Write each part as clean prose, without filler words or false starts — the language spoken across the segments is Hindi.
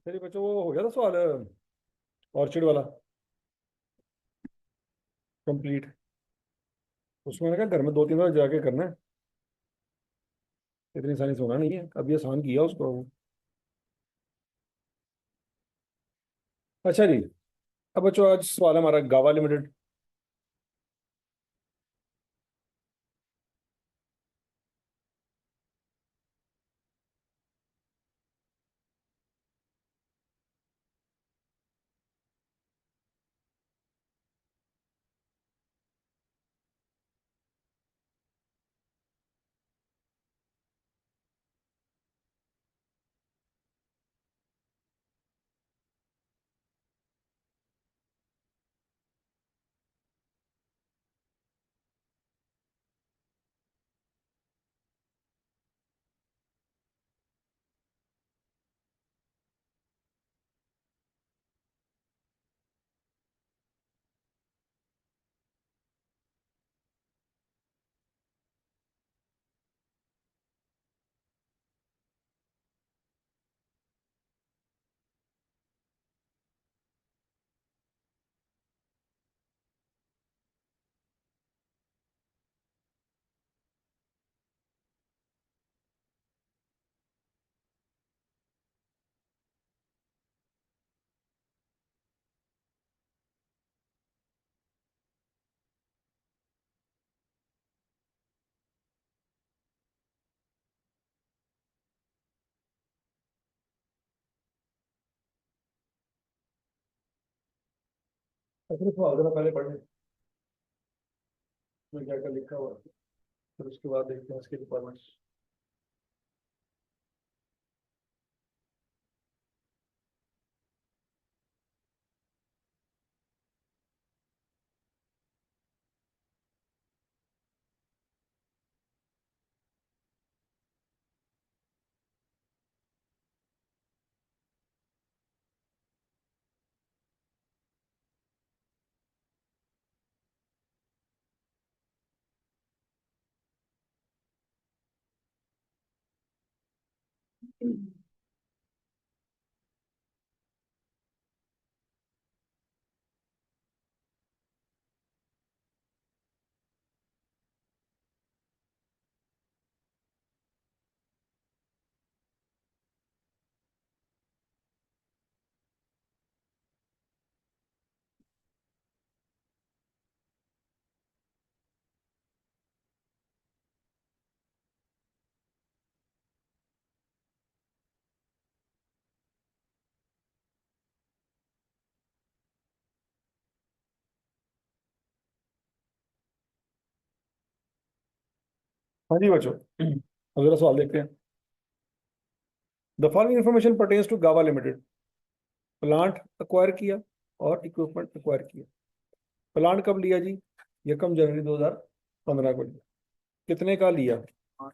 चलिए बच्चों, वो हो गया था सवाल ऑर्चिड वाला कंप्लीट। उसमें मैंने कहा घर में 2-3 बार जाके करना है। इतनी आसानी से होना नहीं है, अभी आसान किया उसको। अच्छा जी। अब बच्चों आज सवाल है हमारा गावा लिमिटेड। अपने सवाल जरा पहले पढ़ लें, उसमें क्या क्या लिखा हुआ है, फिर उसके बाद देखते हैं इसकी रिक्वायरमेंट्स। हाँ जी बच्चों, अगला सवाल देखते हैं। The following information pertains to Gawa Limited. Plant acquire किया और इक्विपमेंट एक्वायर किया। प्लांट कब लिया जी? 1 जनवरी 2015 को लिया। कितने का लिया?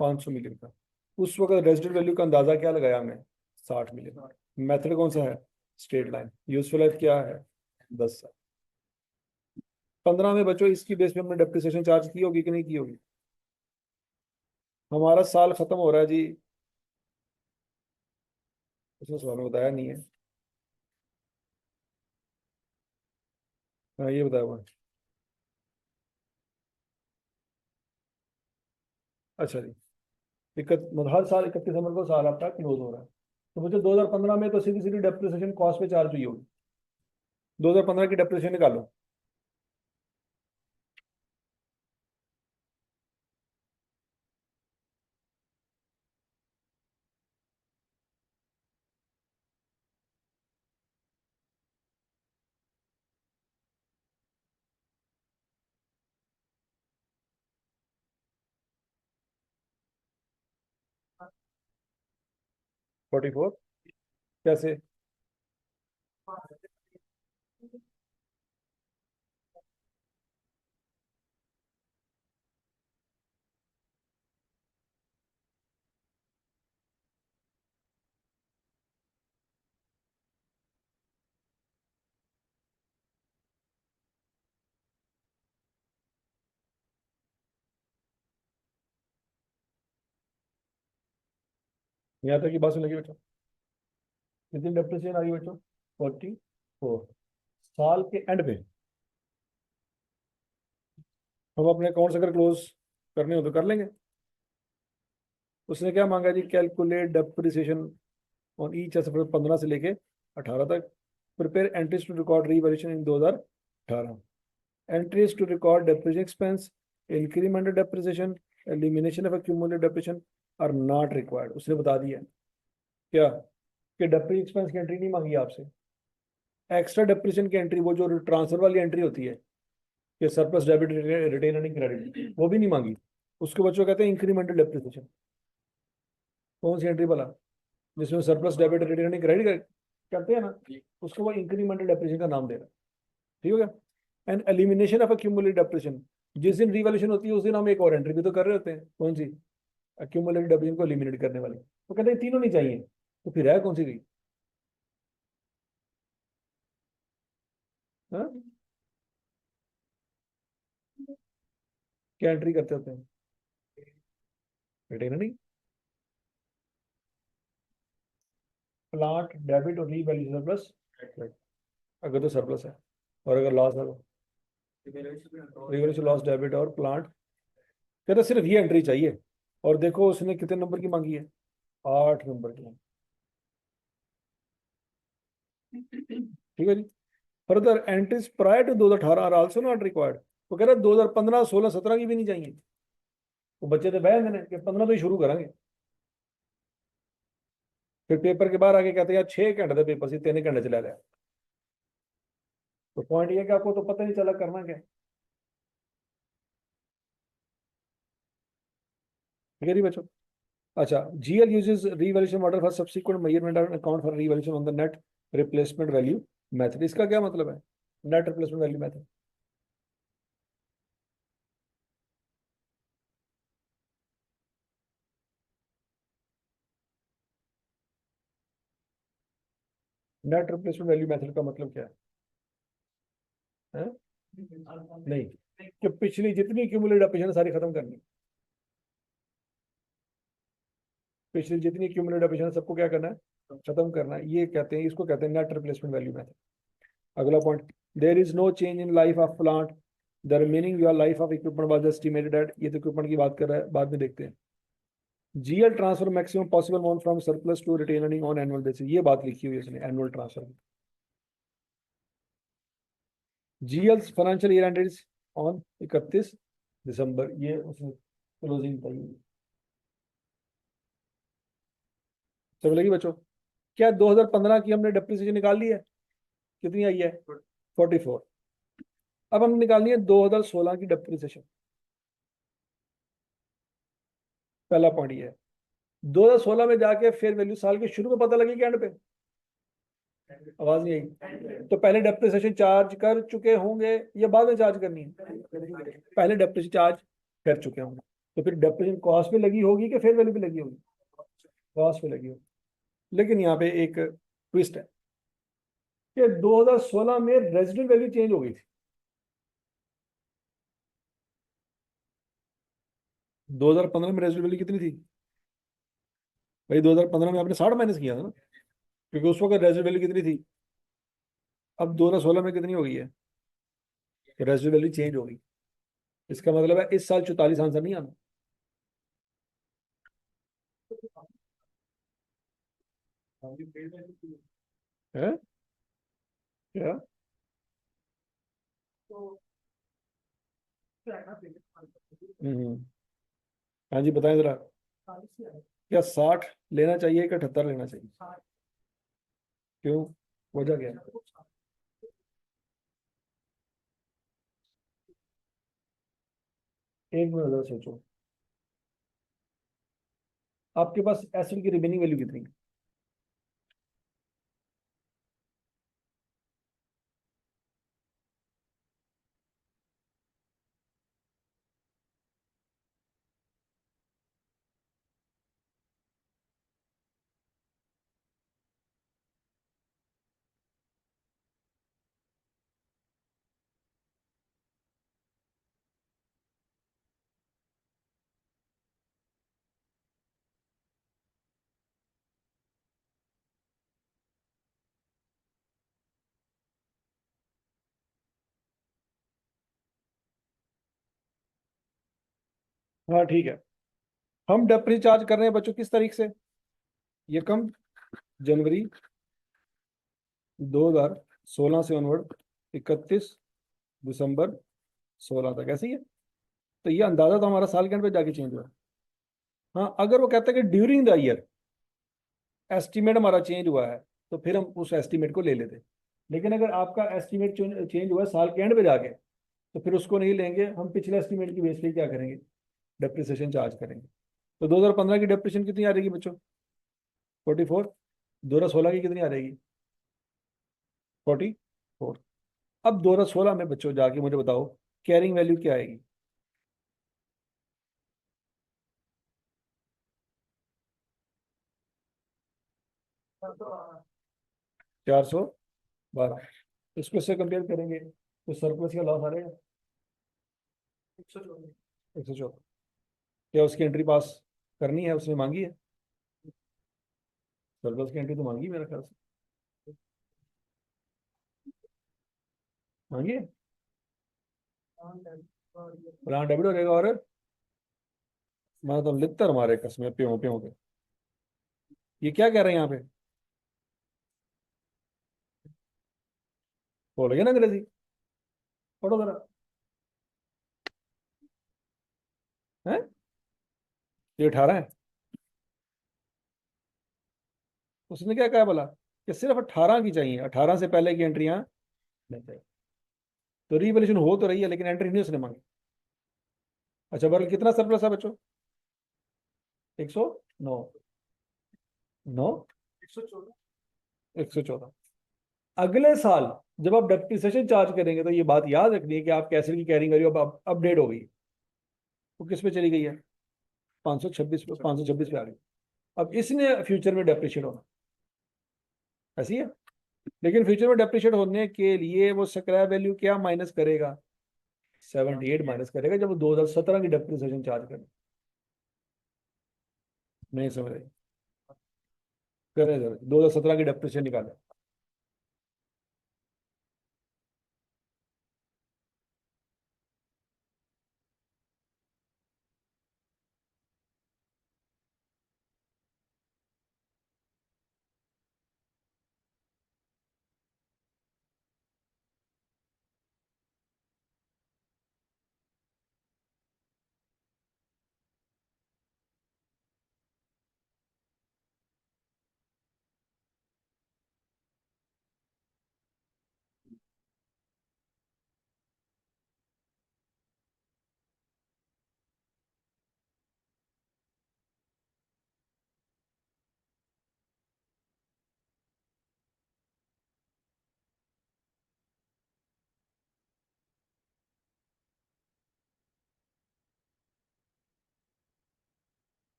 500 मिलियन का। उस वक्त रेजिडेंट वैल्यू का अंदाजा क्या लगाया हमने? 60 मिलियन। मेथड कौन सा है? Straight line. यूजफुल लाइफ क्या है? 10 साल। 15 में बच्चों इसकी बेस पे हमने डेप्रिसिएशन चार्ज की होगी कि नहीं की होगी? हमारा साल खत्म हो रहा है जी। उसने सवाल में बताया नहीं है। हाँ ये बताया हुआ है। अच्छा जी। मतलब हर साल 31 दिसंबर को साल आपका क्लोज हो रहा है। तो मुझे 2015 में तो सीधी सीधी डेप्रिसिएशन कॉस्ट पे चार्ज हुई होगी। 2015 की डेप्रिसिएशन निकालो। 44। कैसे? यहाँ तक की बात सुन लगी बेटा? कितनी डेप्रिसिएशन आ रही है बच्चों? 44। साल के एंड पे हम अपने अकाउंट्स अगर क्लोज करने हो तो कर लेंगे। उसने क्या मांगा जी? Calculate depreciation on each asset 15 से लेके 18 तक। Prepare entries to record revaluation in 2018। Entries to record depreciation expense, incremental depreciation, elimination of accumulated depreciation are not required. उसने बता दिया क्या कि डेप्रिसिएशन एक्सपेंस की एंट्री नहीं मांगी आपसे। एक्स्ट्रा डेप्रिसिएशन की एंट्री, वो जो ट्रांसफर वाली एंट्री होती है कि surplus debit retain earning credit, वो भी नहीं मांगी। उसके बच्चों कहते हैं इंक्रीमेंटल डेप्रिसिएशन। कौन सी एंट्री वाला? जिसमें surplus debit retain earning credit करते हैं ना, उसको वो इंक्रीमेंटल डेप्रिसिएशन का नाम दे रहा है। ठीक हो गया? And elimination of accumulated depreciation, जिस दिन रिवैल्यूएशन होती है उस दिन हम एक और एंट्री भी तो कर रहे होते हैं। कौन सी? एक्यूमुलेटेड डेप्रिसिएशन को एलिमिनेट करने वाली। तो कहते हैं तीनों नहीं चाहिए, तो फिर है कौन सी गई? हाँ? क्या एंट्री करते होते हैं? रिटेन अर्निंग, प्लांट डेबिट और रीवैल्यू सरप्लस, अगर तो सरप्लस है। और अगर लॉस है तो रिवैल्यूएशन लॉस डेबिट और प्लांट। कहते सिर्फ ये एंट्री चाहिए। और देखो उसने कितने नंबर की मांगी है? 8 नंबर की। ठीक है जी। Further entries prior to 2018 are also not required. वो कह रहे 2015, 16, 17 की भी नहीं चाहिए। वो बच्चे तो बहन ने कि 15 तो ही शुरू करेंगे। फिर पेपर के बाहर आके कहते हैं यार 6 घंटे थे पेपर से, 3 घंटे चला गया। तो पॉइंट ये कि आपको तो पता नहीं चला करना क्या। ठीक है जी बच्चों। अच्छा, GL uses revaluation model for subsequent measurement and account for revaluation on the net replacement value method. इसका क्या मतलब है? Net replacement value method. Net replacement value method का मतलब क्या है? नहीं, कि पिछली जितनी क्यूमुलेटेड एप्लीकेशन सारी खत्म करनी। पिछली जितनी क्यूमुलेटेड एप्लीकेशन सबको क्या करना है? खत्म करना है। ये कहते हैं, इसको कहते हैं नेट रिप्लेसमेंट वैल्यू मेथड। अगला point, there is no change in life of plant, the remaining your life of equipment was estimated at. ये तो इक्विपमेंट की बात कर रहा है, बाद में देखते हैं। GL transfer maximum possible amount from surplus to retain earning on annual basis. ये बात लिखी हुई है इसने, annual transfer. GL financial year ended on 31 December, ये उसने क्लोजिंग बताई हुई है। सब लगी बच्चों? क्या 2015 की हमने डेप्रिसिएशन निकाल ली है? कितनी आई है? 44। अब हम निकालनी है 2016 की डेप्रिसिएशन। पहला पॉइंट ये है, 2016 में जाके फिर वैल्यू साल के शुरू में पता लगेगी एंड पे। आवाज नहीं आई? तो पहले डेप्रिसिएशन चार्ज कर चुके होंगे या बाद में चार्ज करनी है? पहले डेप्रिसिएशन चार्ज कर चुके होंगे। तो फिर डेप्रिसिएशन कॉस्ट पे लगी होगी कि फेयर वैल्यू पे लगी होगी? कॉस्ट पे लगी होगी। लेकिन यहाँ पे एक ट्विस्ट है कि 2016 में रेजिडेंट वैल्यू चेंज हो गई थी। 2015 में रेजिडेंट वैल्यू कितनी थी भाई? 2015 में आपने 60 माइनस किया था ना, क्योंकि उस वक्त रेजिडेंट वैल्यू कितनी थी। अब 2016 में कितनी हो गई है? रेजिडेंट वैल्यू चेंज हो गई। इसका मतलब है इस साल 44 आंसर नहीं आना है। क्या? हम्म। हाँ जी, बताएं जरा। क्या 60 लेना चाहिए कि 78 लेना चाहिए? क्यों? वजह क्या है? एक मिनट जरा सोचो। आपके पास एसिड की रिमेनिंग वैल्यू कितनी है? हाँ ठीक है। हम डेप्रिसिएशन चार्ज कर रहे हैं बच्चों किस तारीख से? ये कम जनवरी 2016 से ऑनवर्ड 31 दिसंबर 16 तक, ऐसे ही है। तो ये अंदाजा तो हमारा साल के एंड पे जाके चेंज हुआ है। हाँ, अगर वो कहता है कि ड्यूरिंग द ईयर एस्टीमेट हमारा चेंज हुआ है तो फिर हम उस एस्टीमेट को ले लेते हैं। लेकिन अगर आपका एस्टीमेट चेंज हुआ है साल के एंड पे जाके, तो फिर उसको नहीं लेंगे हम, पिछले एस्टीमेट की बेस पे क्या करेंगे, डेप्रिसिएशन चार्ज करेंगे। तो 2015 की डेप्रिसिएशन कितनी आ रहेगी बच्चों? 44। 2016 की कितनी आ रहेगी? 44। अब 2016 में बच्चों जाके मुझे बताओ कैरिंग वैल्यू क्या आएगी? 412। इसको इससे कंपेयर करेंगे तो सरप्लस का लॉस आ रहेगा 114। क्या उसकी एंट्री पास करनी है, उसने मांगी है? सरप्लस की एंट्री तो मांगी है मेरे ख्याल से, मांगी है। प्लान डेबिट हो जाएगा। और मैं तो लिखता हमारे कसमें प्यों प्यों के। ये क्या कह रहे हैं यहाँ पे? बोल गया ना अंग्रेजी, पढ़ो जरा। है ये 18 है। उसने क्या कहा बोला कि सिर्फ 18 की चाहिए, 18 से पहले की एंट्रियां नहीं चाहिए। तो रीवैल्यूएशन हो तो रही है लेकिन एंट्री नहीं उसने मांगी। अच्छा बरल कितना सरप्लस है बच्चों? 109। 9। 114। अगले साल जब आप डेप्रिसिएशन चार्ज करेंगे तो ये बात याद रखनी है कि आप कैसे की कैरिंग वैल्यू अब अपडेट हो गई। वो किस पे चली गई है? 526 पे, 526 पे आ गई। अब इसने फ्यूचर में डेप्रिशिएट होना, ऐसी है। लेकिन फ्यूचर में डेप्रिशिएट होने के लिए वो स्क्रैप वैल्यू क्या माइनस करेगा? 78 माइनस करेगा जब वो 2017 की डेप्रिसिएशन चार्ज करें। नहीं समझ रहे? करें जरा 2017 की डेप्रिसिएशन निकालें।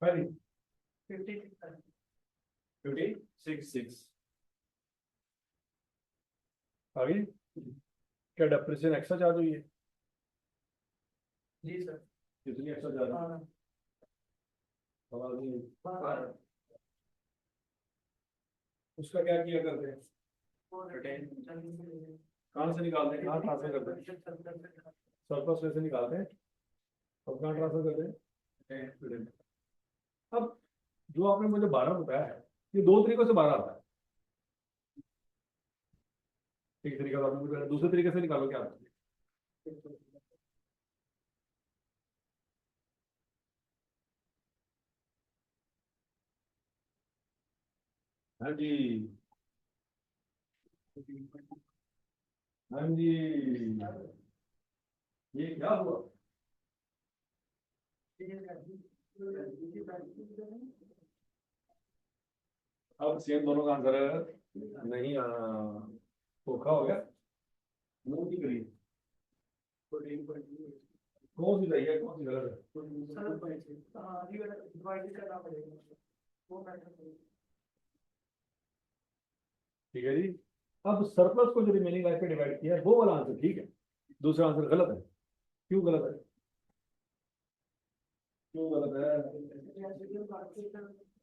पहली 56 आगे। क्या डेप्रिसिएशन एक्स्ट्रा चार्ज हुई है? जी सर। कितनी एक्स्ट्रा चार्ज? उसका क्या किया करते हैं? कहाँ से निकालते हैं, कहाँ ट्रांसफर करते हैं? सरप्लस में से निकालते हैं और कहाँ ट्रांसफर करते हैं? अब जो आपने मुझे 12 बताया है, ये दो तरीकों से 12 आता है। एक तरीका तो आपने मुझे बताया, दूसरे तरीके से निकालो क्या आता है? हाँ जी। हाँ जी। ये क्या हुआ? अब सेम दोनों का आंसर है नहीं। धोखा हो गया। मुंह की करी कौन सी सही है कौन सी गलत है? ठीक है जी। अब सरप्लस को जो रिमेनिंग लाइफ पे डिवाइड किया है वो वाला आंसर ठीक है, दूसरा आंसर गलत है। क्यों गलत है? क्यों गलत है?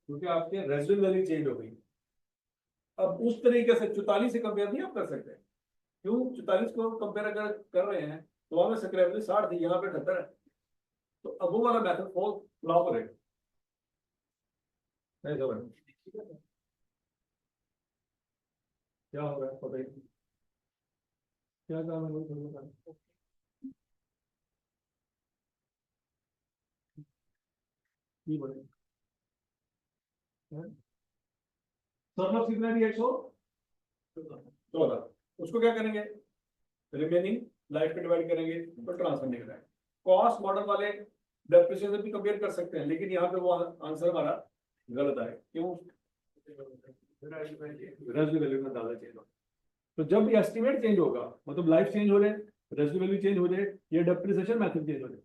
क्योंकि आपके रेजिडुअल वैल्यू चेंज हो गई। अब उस तरीके से 44 से कंपेयर नहीं आप कर सकते। क्यों 44 को कंपेयर अगर कर रहे हैं तो वहां में स्क्रैप वैल्यू 60 थी, यहाँ पे 78 है। तो अब वो वाला मेथड फॉल फ्लॉप करेगा। नहीं समझ क्या हो रहा है पता ही नहीं। क्या काम है लोग नहीं बने। सरप्लस कितना दिया 114, उसको क्या करेंगे, रिमेनिंग लाइफ पे डिवाइड करेंगे तो ट्रांसफर निकला है। कॉस्ट मॉडल वाले डेप्रिसिएशन भी कंपेयर कर सकते हैं, लेकिन यहाँ पे वो आंसर हमारा गलत आए। क्यों? रेजिडुअल वैल्यू में ज्यादा चेंज हो। तो जब एस्टिमेट चेंज होगा, मतलब लाइफ चेंज हो जाए, रेजिडुअल वैल्यू चेंज हो जाए, या डेप्रिसिएशन मेथड चेंज हो जाए,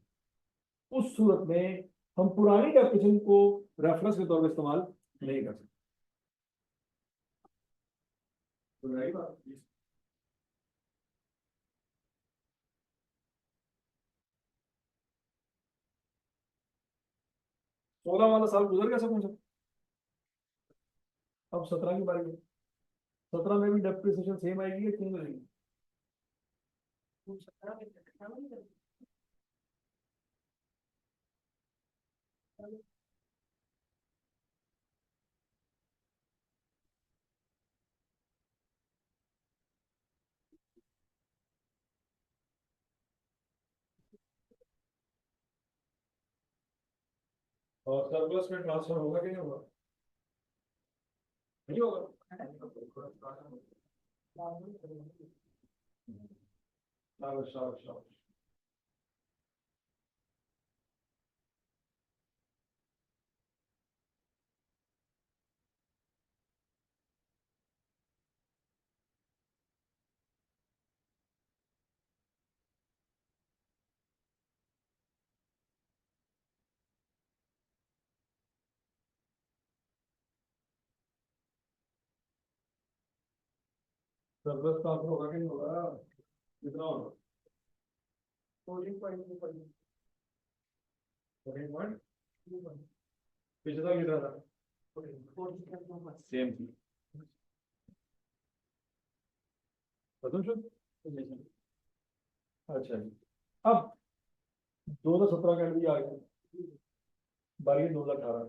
उस सूरत में हम पुरानी डेप्रिसिएशन को रेफरेंस के तौर पर इस्तेमाल नहीं कर सकते। तो रही बात 16 वाला साल गुजर गया सब कुछ। अब 17 की बारी है। 17 में भी डेप्रिसिएशन सेम आएगी या चेंज हो जाएगी? और सरप्लस में ट्रांसफर होगा कि नहीं होगा? नहीं होगा। शाबाश शाबाश शाबाश। सरप्लस ट्रांसफर होगा कि नहीं होगा? कितना होगा? 14.25। 14 पिछला कितना था? सेम थी। खत्म शुद्ध। अच्छा जी। अब 2017 का एंड भी आ गया, बारी 2018।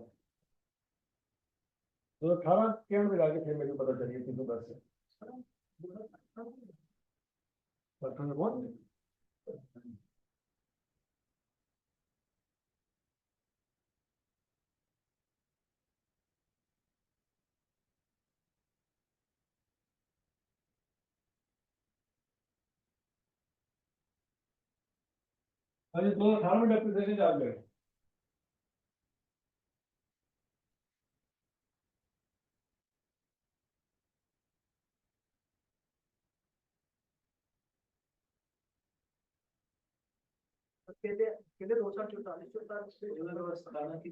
2018 के एंड में आके फिर मेरे को पता चलिए 310 से। बहुत अरे 2018 में डेप्रिसिएशन चार्ज करें। अकेले अकेले 244 से 2018 की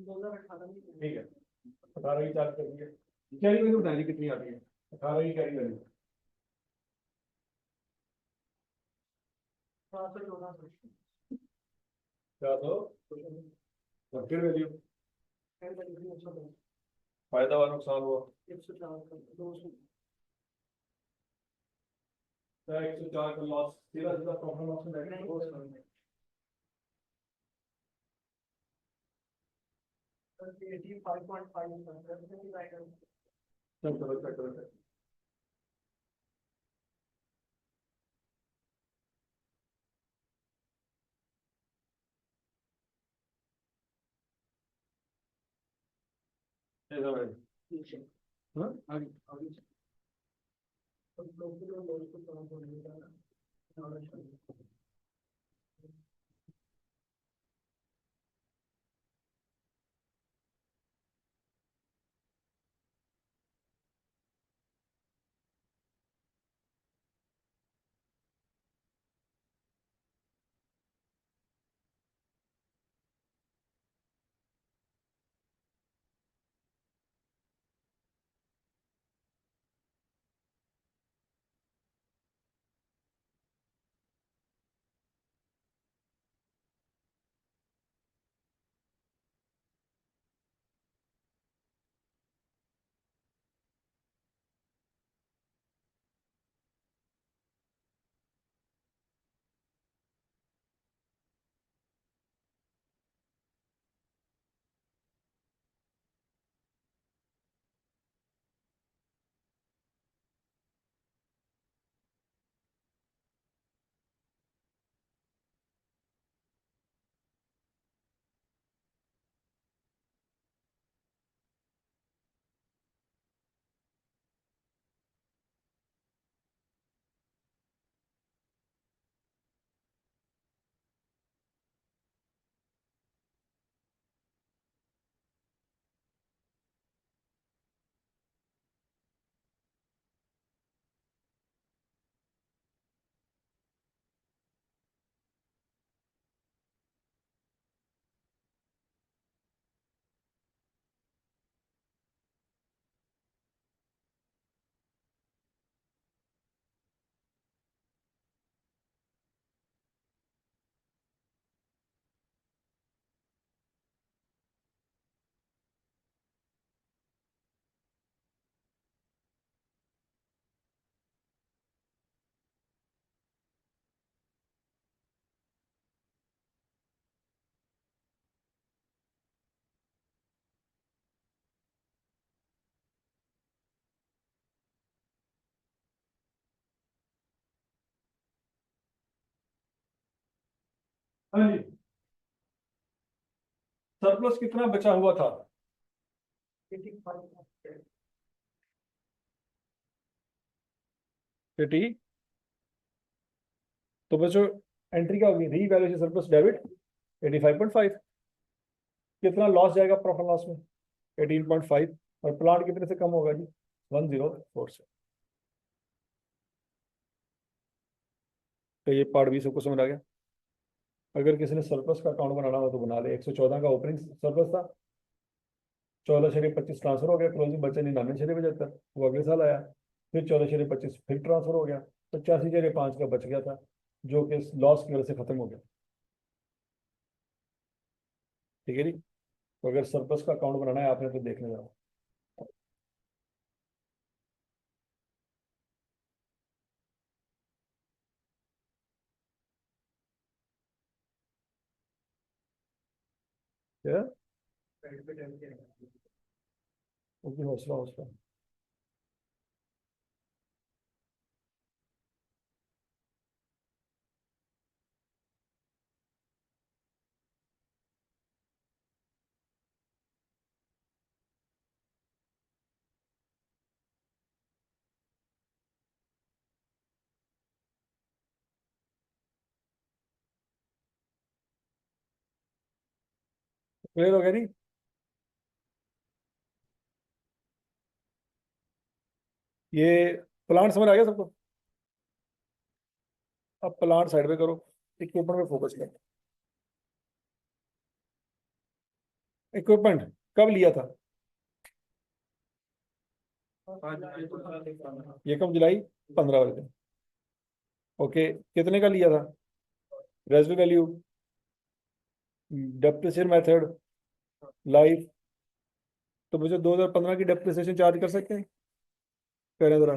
2018 में ठीक है। 18 की चार्ज कर दिए। कैरी वैल्यू बताइए कितनी आती है? 18 की कैरी वैल्यू 400। और फिर वैल्यू फायदा और नुकसान हुआ 104 का 104 का लॉस, सीधा सीधा प्रॉफिट लॉस में डायरेक्ट 85.5। चल चलो चेक करो। ऐसा भाई। हाँ आगे आगे। हाँ जी, सरप्लस कितना बचा हुआ था? 80। तो बच्चों एंट्री क्या होगी? Revaluation surplus debit 85.5। कितना लॉस जाएगा प्रॉफिट लॉस में? 18.5। और प्लांट कितने से कम होगा जी? 104 से। तो ये पार्ट भी सबको समझ आ गया। अगर किसी ने सरप्लस का अकाउंट बनाना हो तो बना ले। 114 का ओपनिंग सरप्लस था, 14,25 ट्रांसफर हो गया, क्लोजिंग बचा 99,75, वो अगले साल आया। फिर 14,25 फिर ट्रांसफर हो गया, 85,5 का बच गया था, जो कि लॉस की वजह से खत्म हो गया। ठीक है जी। तो अगर सरप्लस का अकाउंट बनाना है आपने तो देख लेना। क्या? ओके, हौसला हौसला। क्लियर हो गया नहीं? ये प्लांट समझ आ गया सबको? अब प्लांट साइड पे करो, इक्विपमेंट पे फोकस करो। इक्विपमेंट कब लिया था? ये कब? जुलाई 15 वाले दिन। ओके, कितने का लिया था? Residual value, depreciation method, life. तो मुझे 2015 की डेप्रिसिएशन चार्ज कर सकते हैं? करें जरा।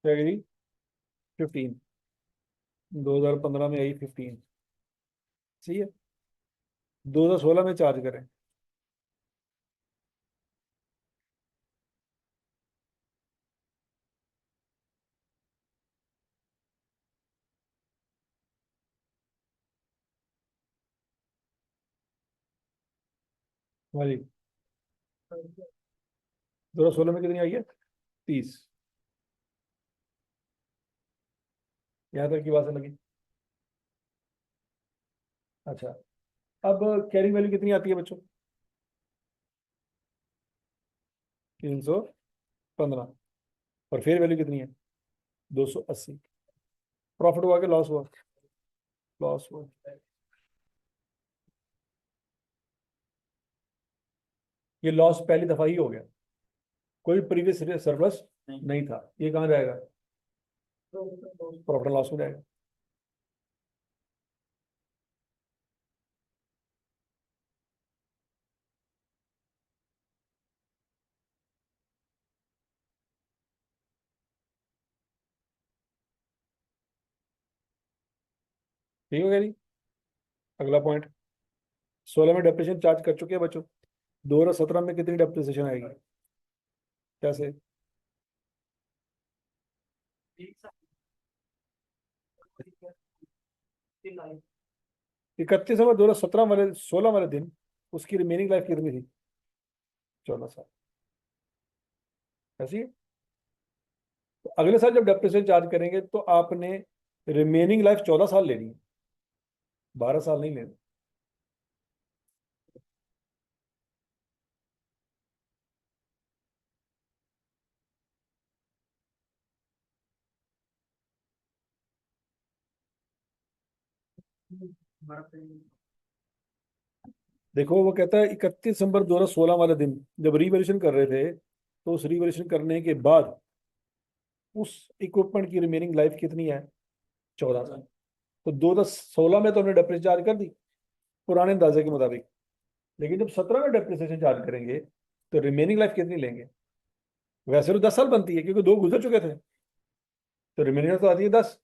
क्या करी? 15। 2015 में आई 15। सही है। 2016 में चार्ज करें। हाँ जी। 2016 में कितनी आई है? 30। यहाँ तक की बात समझ लगी। अच्छा, अब कैरिंग वैल्यू कितनी आती है बच्चों? 315। और फेयर वैल्यू कितनी है? 280। प्रॉफिट हुआ कि लॉस हुआ? लॉस हुआ। ये लॉस पहली दफा ही हो गया, कोई प्रीवियस सरप्लस नहीं था। ये कहाँ जाएगा? प्रॉफिट लॉस में जाएगा। ठीक हो गया जी। अगला पॉइंट, 16 में डेप्रिसिएशन चार्ज कर चुके हैं बच्चों। 2017 में कितनी डेप्रिसिएशन आएगी? कैसे? 31 में 2017 वाले 16 वाले दिन उसकी रिमेनिंग लाइफ कितनी थी? 14 साल। ऐसी है। तो अगले साल जब डेप्रिसिएशन चार्ज करेंगे तो आपने रिमेनिंग लाइफ 14 साल लेनी है, 12 साल नहीं लेनी। देखो वो कहता है 31 दिसंबर 2016 वाले दिन जब रिवैल्यूएशन कर रहे थे, तो उस रिवैल्यूएशन करने के बाद उस इक्विपमेंट की रिमेनिंग लाइफ कितनी है? 14 साल। तो 2016 में तो हमने डेप्रिसिएशन चार्ज कर दी पुराने अंदाजे के मुताबिक, लेकिन जब 17 में डेप्रिसिएशन चार्ज करेंगे तो रिमेनिंग लाइफ कितनी लेंगे? वैसे तो 10 साल बनती है क्योंकि दो गुजर चुके थे, तो रिमेनिंग तो आती है 10।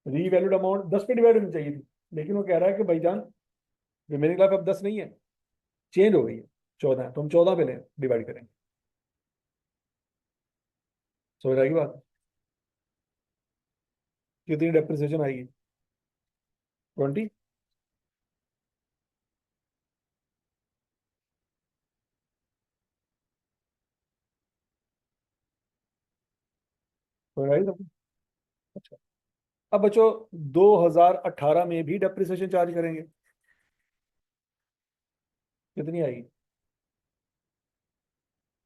रीवैल्यूड अमाउंट 10 पे डिवाइड होनी चाहिए थी, लेकिन वो कह रहा है कि भाईजान रिमेनिंग लाइफ अब 10 नहीं है, चेंज हो गई है, 14 है, तो हम 14 पे लें, डिवाइड करेंगे। समझ आएगी बात? कितनी डेप्रिसिएशन आएगी? 20। समझ आएगी सबको? अच्छा, अब बच्चों 2018 में भी डेप्रिसिएशन चार्ज करेंगे, कितनी आएगी?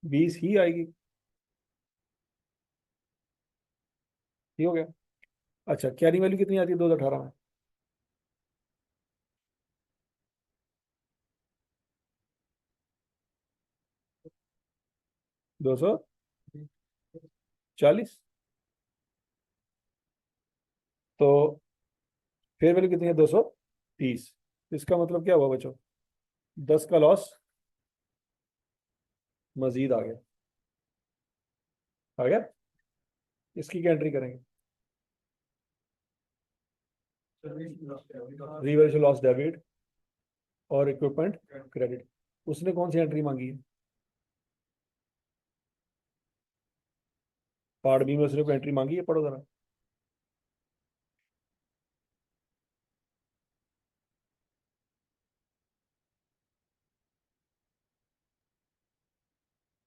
20 ही आएगी। ठीक हो गया। अच्छा, कैरी वैल्यू कितनी आती है 2018 में? 240। तो फेयर वैल्यू कितनी है? 230। इसका मतलब क्या हुआ बच्चों? 10 का लॉस मजीद आ गया। आ गया। इसकी क्या एंट्री करेंगे? रिवर्स लॉस डेबिट और इक्विपमेंट क्रेडिट। उसने कौन सी एंट्री मांगी है? पार्ट बी में उसने कोई एंट्री मांगी है? पढ़ो जरा।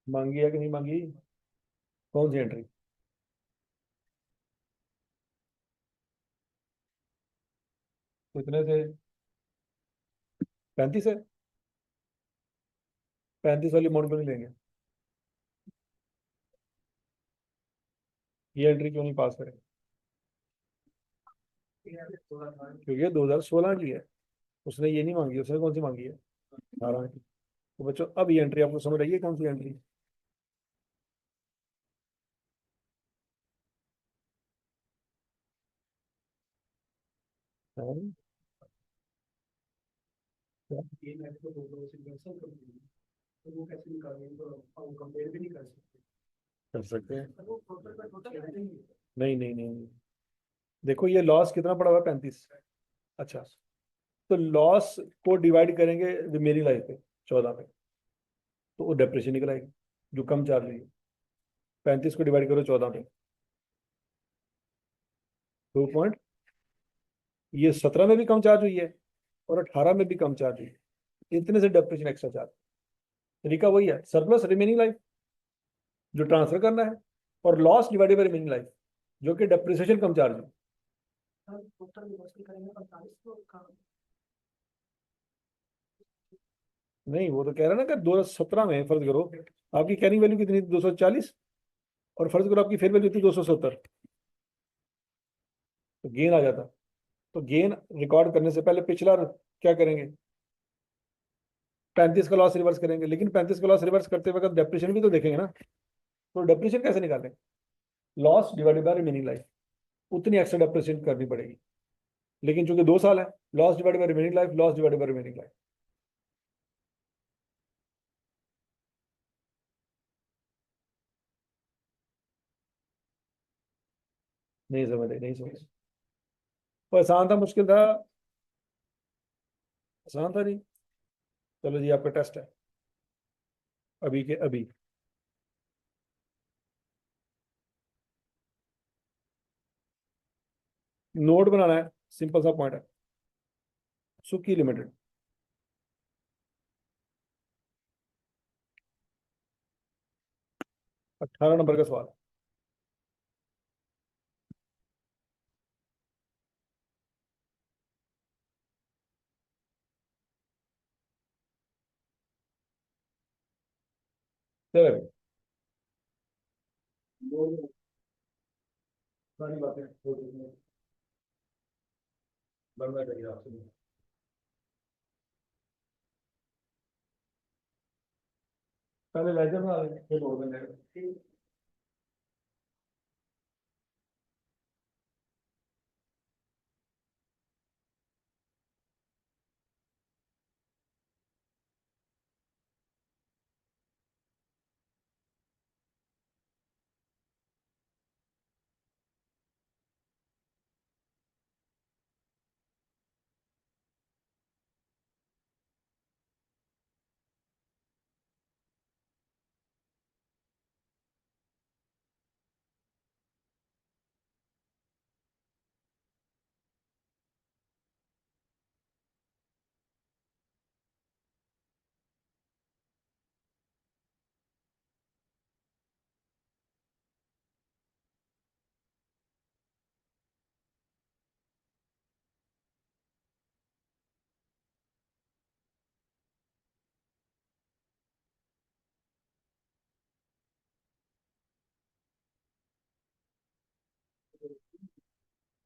मांगी है कि नहीं मांगी? कौन सी एंट्री? कितने थे? 35 है। 35 वाली अमाउंट क्यों नहीं लेंगे? ये एंट्री क्यों नहीं पास करेंगे? क्योंकि ये 2016 की है। उसने ये नहीं मांगी, उसने कौन सी मांगी है? 18 की। तो बच्चों अब ये एंट्री आपको समझ आई है कौन सी एंट्री? हाँ, कर सकते हैं। नहीं नहीं नहीं नहीं। देखो ये लॉस कितना पड़ा हुआ है? 35। अच्छा, तो लॉस को डिवाइड करेंगे रिमेनिंग लाइफ पे, 14 पे, तो वो डेप्रेशन निकल आएगी जो कम चार्ज हुई है। 35 को डिवाइड करो 14 पे, 2 पॉइंट। ये 17 में भी कम चार्ज हुई है और 18 में भी कम चार्ज हुई है। इतने से डेप्रेशन एक्स्ट्रा चार्ज। तरीका वही है, सरप्लस रिमेनिंग लाइफ जो ट्रांसफर करना है, और loss divided by remaining life जो कि डेप्रिसिएशन कम चार्ज है। नहीं, वो तो कह रहा है ना कि 2017 में फर्ज करो आपकी कैरिंग वैल्यू कितनी थी? 240। और फर्ज करो आपकी फेयर वैल्यू थी 270, तो गेन आ जाता। तो गेन रिकॉर्ड करने से पहले पिछला क्या करेंगे? 35 का लॉस रिवर्स करेंगे, लेकिन 35 का लॉस रिवर्स करते वक्त डेप्रिसिएशन भी तो देखेंगे ना। तो डेप्रिसिएशन कैसे निकालें? Loss divided by remaining life, उतनी एक्स्ट्रा डेप्रिसिएशन करनी पड़ेगी। लेकिन चूंकि 2 साल है, loss divided by remaining life, loss divided by remaining life. नहीं समझे, नहीं समझे। वो आसान था मुश्किल था? आसान था नहीं। चलो जी, आपका टेस्ट है अभी के अभी। नोट बनाना है, सिंपल सा पॉइंट है। सुकी लिमिटेड। 18 नंबर का सवाल। चलो, सारी बातें बनना चाहिए आपसे। पहले लेजर बना लेंगे फिर बोल देंगे।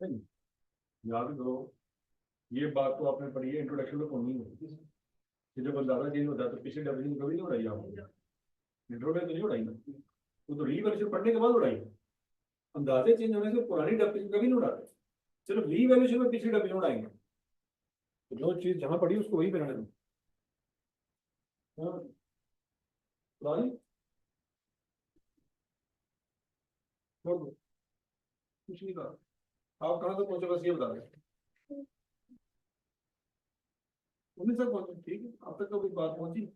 नहीं, याद करो, ये बात तो आपने पढ़ी है इंट्रोडक्शन में, कौन नहीं होती कि जब अंदाजा चेंज होता है तो पिछले डेफिनेशन कभी नहीं उड़ाई आपने, इंट्रो में तो नहीं उड़ाई ना, वो तो रीवैल्यूएशन पढ़ने के बाद उड़ाई। अंदाजे चेंज होने से पुरानी डेफिनेशन कभी नहीं उड़ाते। चलो रीवैल्यूएशन में पिछली डेफिनेशन उड़ाएंगे, तो जो चीज जहां पढ़ी उसको वही बनाने दो। हाँ, पुरानी छोड़ दो, कुछ नहीं कहा। आप कहाँ तक पहुंचे बस ये बता दें। 19 तक पहुंचे, ठीक है, अब तक तो कोई बात पहुंची।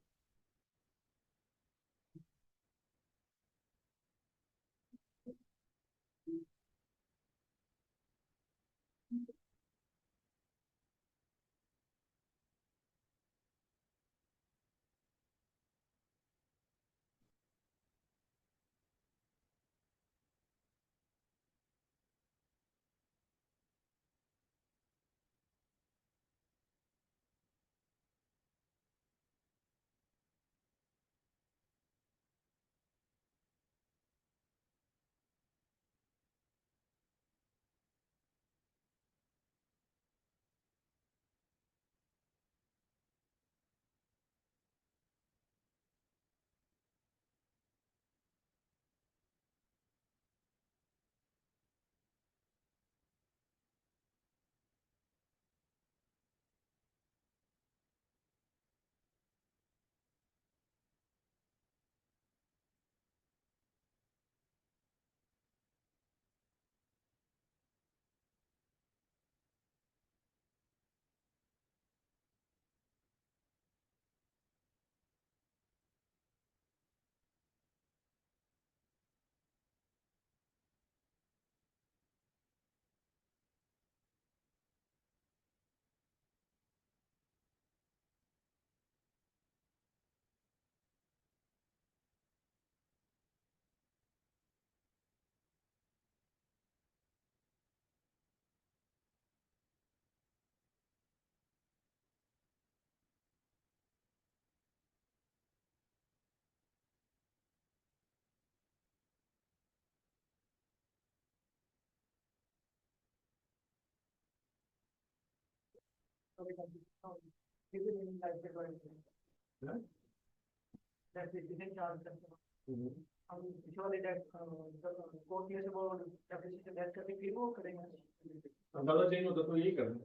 अंदाजा चेंज होता तो यही करना।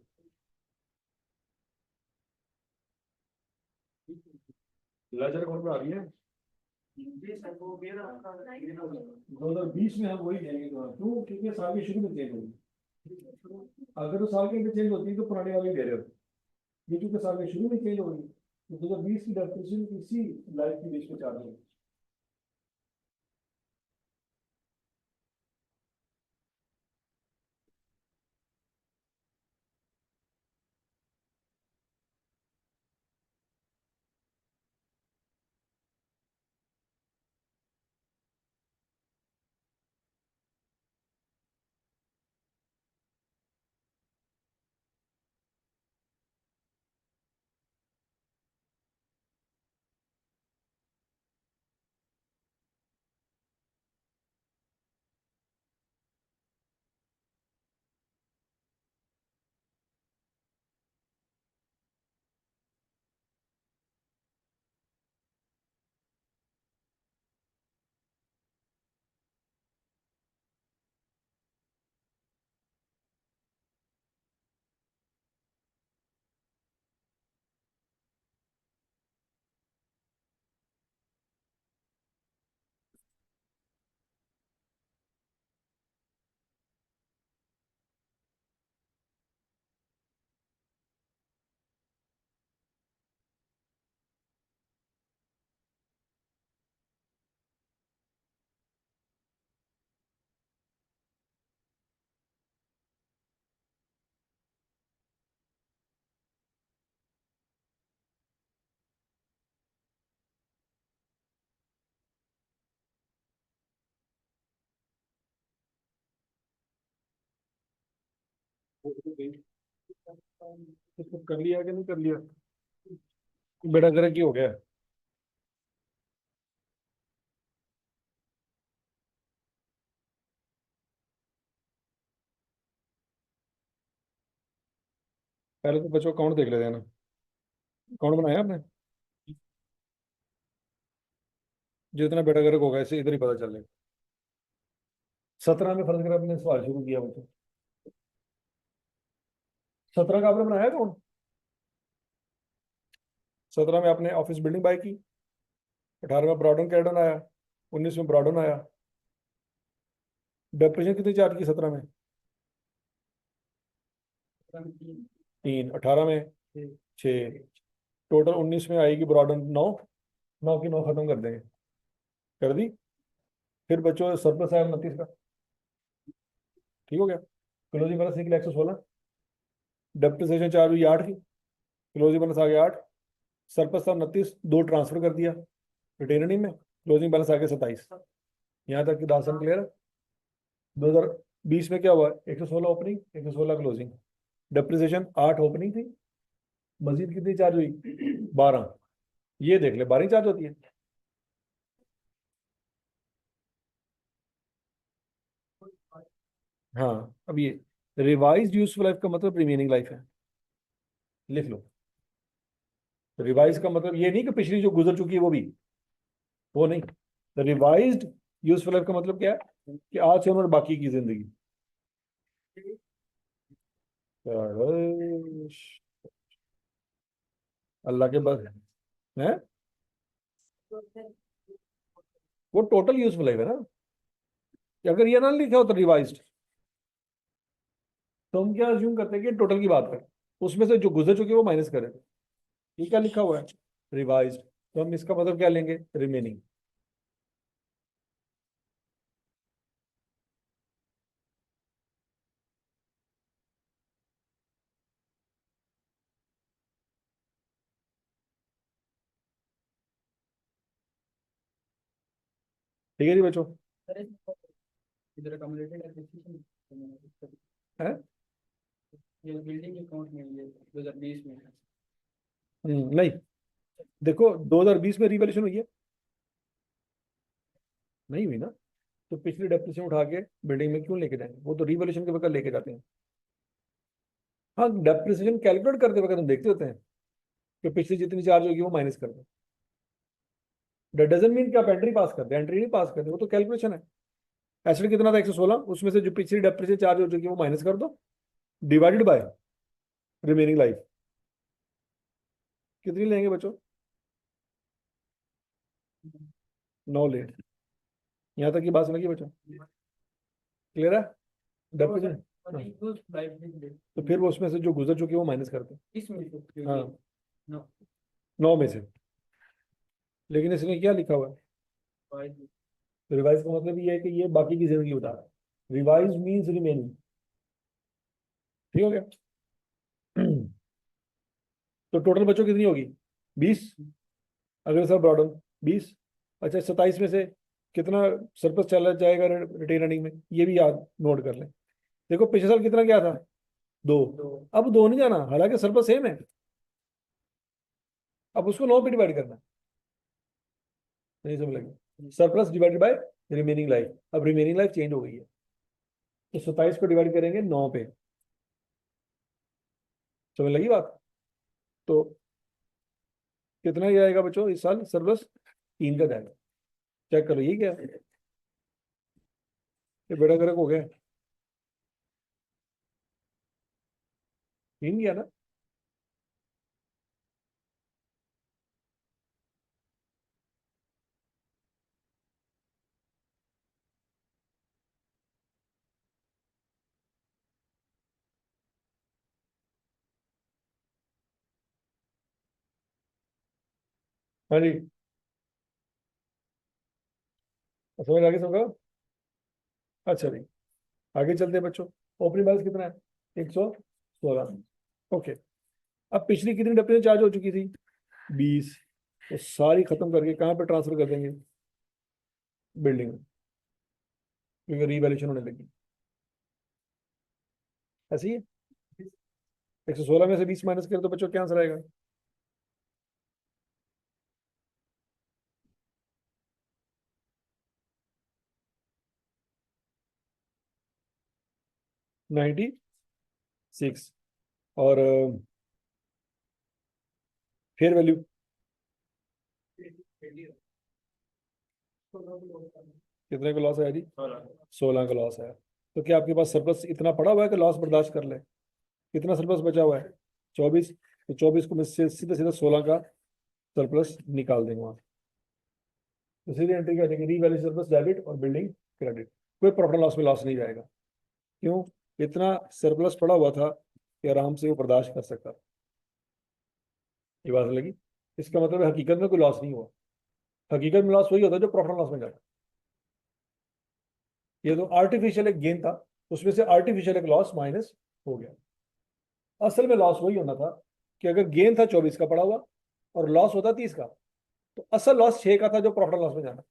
लेजर कौन आ रही है 2020 में, हम वही देंगे तो क्यों, क्योंकि साल के शुरू में चेंज होगी। अगर तो साल के चेंज होती है तो पुराने वाले दे रहे हो, ये क्योंकि साल के शुरू में चेंज होगी, तो 2020 की डेफिनेशन इसी लाइफ की बेस पे चालू है। इसको कर लिया कि नहीं कर लिया, बेटा गर्क ही हो गया। पहले तो बच्चों अकाउंट देख लेते हैं ना, अकाउंट बनाया आपने? जितना बेटा गर्क होगा इसे इधर ही पता चलेगा। 17 में फर्ज कर आपने सवाल शुरू किया बच्चों, 17 का आपने बनाया अकाउंट? 17 में आपने ऑफिस बिल्डिंग बाय की, 18 में ब्रॉडन कैडन आया, 19 में ब्रॉडन आया। डेप्रिसिएशन कितनी चार्ज की 17 में? 3। 18 में 6। टोटल 19 में आएगी ब्रॉडन 9। 9 की 9 खत्म कर देंगे, कर दी। फिर बच्चों सरप्लस आया 29 का, ठीक हो गया। क्लोजिंग बैलेंस निकला 116। डेप्रिसिएशन चार्ज हुई 8 की, क्लोजिंग बैलेंस आ गया 8। सरप्लस था 29, 2 ट्रांसफर कर दिया रिटेनरी में, क्लोजिंग बैलेंस आ गया 27। यहाँ तक की दासन क्लियर है। 2020 में क्या हुआ? 116 ओपनिंग, 116 क्लोजिंग। डेप्रिसिएशन 8 ओपनिंग थी, मजीद कितनी चार्ज हुई? 12। ये देख ले, 12 चार्ज होती है। हाँ, अब ये रिवाइज यूजफुल लाइफ का मतलब रिमेनिंग लाइफ है, लिख लो। रिवाइज का मतलब ये नहीं कि पिछली जो गुजर चुकी है वो भी, वो नहीं। रिवाइज्ड यूजफुल लाइफ का मतलब क्या है कि आज से उन्होंने बाकी की जिंदगी। अल्लाह के बस है, वो टोटल यूजफुल लाइफ है ना। कि अगर ये ना लिखा हो तो रिवाइज्ड, तो हम क्या अज्यूम करते हैं कि टोटल की बात करें, उसमें से जो गुजर चुकी है वो माइनस करें। ये क्या लिखा हुआ है? रिवाइज्ड। तो हम इसका मतलब क्या लेंगे? रिमेनिंग। ठीक है जी बच्चों, इधर अकोमोडेटेड एप्लीकेशन है। ये बिल्डिंग अकाउंट में ये 2020 में है। नहीं, देखो 2020 में रिवैल्यूएशन हुई है? नहीं हुई ना। तो पिछली डेप्रिसिएशन उठा के बिल्डिंग में क्यों लेके जाएंगे? वो तो रिवैल्यूएशन के वक्त लेके जाते हैं। हाँ, डेप्रिसिएशन कैलकुलेट करते वक्त हम देखते होते हैं कि पिछली जितनी चार्ज होगी वो माइनस कर दो। दैट डजंट मीन कि आप एंट्री पास कर दे, एंट्री नहीं पास कर दे, वो तो कैलकुलेशन है। एसिड कितना था? 116, उसमें से जो पिछली डेप्रिसिएशन चार्ज हो चुकी है वो माइनस कर दो, डिवाइडेड बाय रिमेनिंग लाइफ। कितनी लेंगे बच्चों? 9 ले। यहाँ तक की बात समझिए बच्चों, क्लियर है? डेप्रिसिएशन, हाँ। तो फिर वो उसमें से जो गुजर चुकी है वो माइनस करते हैं। इसमें से हाँ, नो 9 में से। लेकिन इसने क्या लिखा हुआ है? रिवाइज का मतलब ये है कि ये बाकी की जिंदगी बता रहा है। Revise means remaining. ठीक हो गया? तो टोटल बच्चों कितनी होगी? 20। अगले साल ब्रॉडन 20। अच्छा, 27 में से कितना सरप्लस चला जाएगा रिटेन अर्निंग में, ये भी याद नोट कर लें। देखो पिछले साल कितना गया था? 2। अब 2 नहीं जाना, हालांकि सरप्लस सेम है। अब उसको 9 पे डिवाइड करना है। नहीं समझ लगे? Surplus divided by remaining life. अब रिमेनिंग लाइफ चेंज हो गई है, तो 27 को डिवाइड करेंगे 9 पे। समझ लगी बात? तो कितना ही आएगा बच्चों इस साल सरप्लस? 3 का जाएगा। चेक करो ये क्या है? ये बेड़ा गर्क हो गया। 3 गया ना। हाँ जी, समझ आगे सबका? अच्छा जी, आगे चलते हैं बच्चों। ओपनिंग बैलेंस कितना है? 116। ओके। अब पिछली कितनी डिप्रिसिएशन चार्ज हो चुकी थी? 20। तो सारी खत्म करके कहाँ पे ट्रांसफर कर देंगे? बिल्डिंग में, क्योंकि रीवैल्यूएशन होने लगी। ऐसे ही है। 116 में से 20 माइनस करें तो बच्चों क्या आंसर आएगा? 96। और फेयर वैल्यू कितने का लॉस है जी? 16 का लॉस है। तो क्या आपके पास सरप्लस इतना पड़ा हुआ है कि लॉस बर्दाश्त कर ले? कितना सरप्लस बचा हुआ है? 24। तो 24 को मैं सीधा सीधा 16 का सरप्लस निकाल देंगे वहां। तो सीधी एंट्री क्या देंगे? रीवैल्यू सरप्लस डेबिट और बिल्डिंग क्रेडिट। कोई प्रॉफिट लॉस में लॉस नहीं जाएगा। क्यों? इतना सरप्लस पड़ा हुआ था कि आराम से वो बर्दाश्त कर सकता। ये बात लगी? इसका मतलब है हकीकत में कोई लॉस नहीं हुआ। हकीकत में लॉस वही होता है जो प्रॉफिट लॉस में जाता है। ये तो आर्टिफिशियल एक गेन था, उसमें से आर्टिफिशियल एक लॉस माइनस हो गया। असल में लॉस वही होना था कि अगर गेन था 24 का पड़ा हुआ और लॉस होता 30 का, तो असल लॉस 6 का था जो प्रॉफिट लॉस में जाना।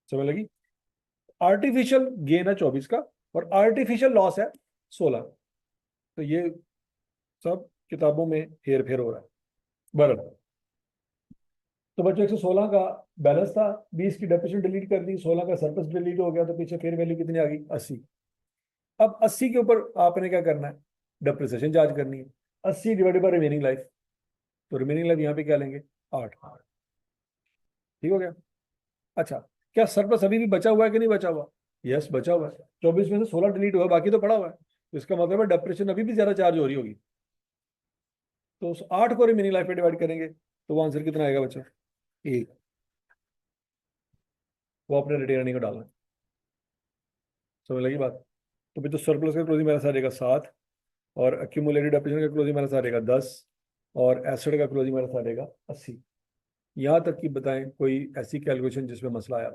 समझ लगी? आर्टिफिशियल गेन है 24 का और आर्टिफिशियल लॉस है 16। तो ये सब किताबों में हेर फेर हो रहा है। बराबर। तो बच्चों 116 का बैलेंस था, 20 की डेप्रिसिएशन डिलीट कर दी, 16 का सरप्लस डिलीट हो गया, तो पीछे फेयर वैल्यू कितनी आ गई? 80। अब 80 के ऊपर आपने क्या करना है? डेप्रिसिएशन चार्ज करनी है। 80 डिवाइडेड बाय रिमेनिंग लाइफ। तो रिमेनिंग लाइफ यहाँ पे क्या लेंगे? 8। ठीक हो गया? अच्छा, क्या सरप्लस अभी भी बचा हुआ है कि नहीं बचा हुआ? यस, बचा हुआ है। 24 में से 16 डिलीट हुआ, बाकी तो पड़ा हुआ है। तो इसका मतलब है डेप्रिसिएशन अभी भी ज्यादा चार्ज हो रही होगी। तो उस 8 को रिमेनिंग लाइफ पे डिवाइड करेंगे तो वो आंसर कितना आएगा बच्चों? 1। वो अपने रिटेन अर्निंग को डालना है। समझ लगी बात? तो भी तो सरप्लस का क्लोजिंग बैलेंस आ जाएगा 7, और एक्यूमुलेटेड डेप्रिसिएशन का क्लोजिंग बैलेंस आ जाएगा 10, और एसेट का क्लोजिंग बैलेंस आ जाएगा 80। यहाँ तक कि बताएं कोई ऐसी कैलकुलेशन जिसमें मसला आया?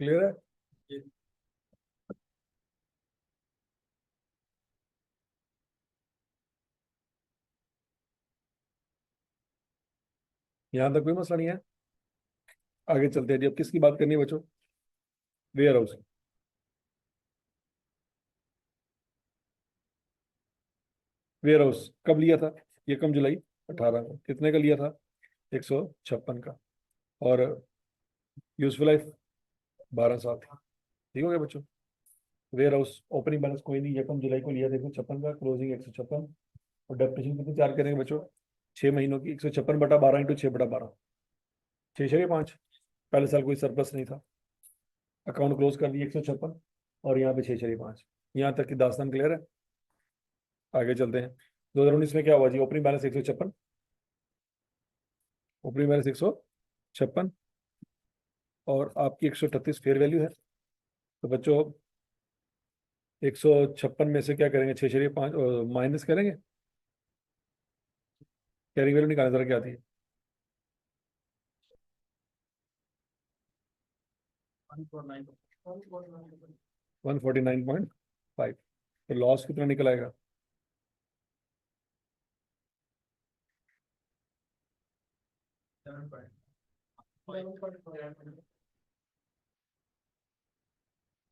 क्लियर है? यहाँ तक कोई मसला नहीं है? आगे चलते हैं जी। अब किसकी बात करनी है बच्चों? Ware house. वेयर हाउस कब लिया था? ये कम जुलाई 18 को। कितने का लिया था? 156 का। और यूजफुल लाइफ 12 साल। ठीक हो गया बच्चों? वेयर हाउस ओपनिंग बैलेंस कोई नहीं, ये कम जुलाई को लिया था 156 का, क्लोजिंग 156। और डेप्रिसिएशन कितनी चार्ज करेंगे बच्चों? 6 महीनों की। 156/12 इंटू 6/12, 6/5। पहले साल कोई सरप्लस नहीं था, अकाउंट क्लोज कर दिया 156, और यहाँ पे 6/5। यहाँ तक की दास्तान क्लियर है? आगे चलते हैं। 2019 में क्या हुआ जी? ओपनिंग बैलेंस 156, ओपनिंग बैलेंस 156, और आपकी 138 फेयर वैल्यू है। तो बच्चों 156 में से क्या करेंगे? 6/5 माइनस करेंगे। कैरी वैल्यू निकालने जरा क्या आती है? 149.5। तो लॉस कितना निकल आएगा?